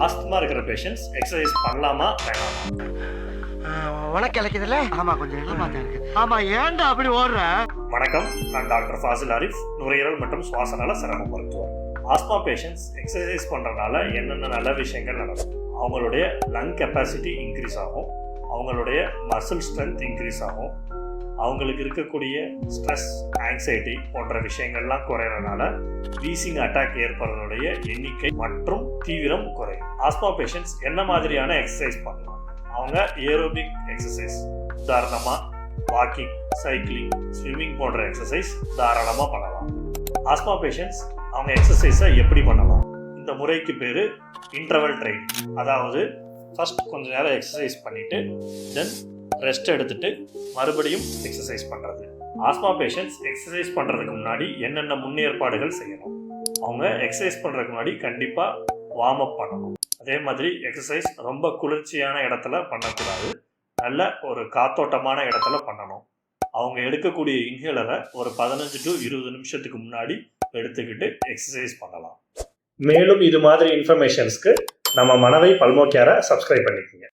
Asthma இருக்கிற patients exercise பண்ணலாமா வேணாமா? உனக்கு இலக்கியதுல ஆமா கொஞ்சம் இடமாத்தான் இருக்கு. ஆமா ஏன்டா அப்படி ஓடுற? வணக்கம், நான் டாக்டர் ஃபாசில் ஆரிஃப், நுரையீரல் மற்றும் சுவாசநல சிறப்பு மருத்துவர். ஆஸ்துமா பேஷண்ட்ஸ் எக்ஸசைஸ் பண்ணுறதுனால என்னென்ன நல்ல விஷயங்கள் நடக்கும்? அவங்களுடைய லங் கெப்பாசிட்டி இன்க்ரீஸ் ஆகும், அவங்களுடைய மசில் ஸ்ட்ரென்த் இன்க்ரீஸ் ஆகும், அவங்களுக்கு இருக்கக்கூடிய ஸ்ட்ரெஸ், ஆங்ஸைட்டி போன்ற விஷயங்கள்லாம் குறையறதுனால வீசிங் அட்டாக் ஏற்படுறதுடைய எண்ணிக்கை மற்றும் தீவிரம் குறையும். ஆஸ்துமா பேஷண்ட்ஸ் என்ன மாதிரியான எக்ஸசைஸ் பண்ணலாம்? அவங்க ஏரோபிக் எக்ஸசைஸ், உதாரணமாக வாக்கிங், சைக்கிளிங், ஸ்விம்மிங் போன்ற எக்ஸசைஸ் தாராளமாக பண்ணலாம். ஆஸ்துமா பேஷண்ட்ஸ் அவங்க எக்ஸசைஸை எப்படி பண்ணலாம்? இந்த முறைக்கு பேர் இன்டர்வல் ட்ரைனிங். அதாவது ஃபர்ஸ்ட் கொஞ்ச நேரம் எக்ஸசைஸ் பண்ணிவிட்டு தென் ரெஸ்ட் எடுத்துட்டு மறுபடியும் எக்ஸசைஸ் பண்ணுறது. ஆஸ்துமா பேஷண்ட்ஸ் எக்ஸசைஸ் பண்ணுறதுக்கு முன்னாடி என்னென்ன முன்னேற்பாடுகள் செய்யணும்? அவங்க எக்ஸசைஸ் பண்ணுறதுக்கு முன்னாடி கண்டிப்பாக வார்ம் அப் பண்ணணும். அதே மாதிரி எக்ஸசைஸ் ரொம்ப குளிர்ச்சியான இடத்துல பண்ணக்கூடாது, நல்ல ஒரு காத்தோட்டமான இடத்துல பண்ணணும். அவங்க எடுக்கக்கூடிய இன்ஹேலரை ஒரு 15 to 20 நிமிஷத்துக்கு முன்னாடி எடுத்துக்கிட்டு எக்ஸசைஸ் பண்ணலாம். மேலும் இது மாதிரி இன்ஃபர்மேஷன்ஸ்க்கு நம்ம மனவை பல்மோ கேரை சப்ஸ்கிரைப் பண்ணிக்கோங்க.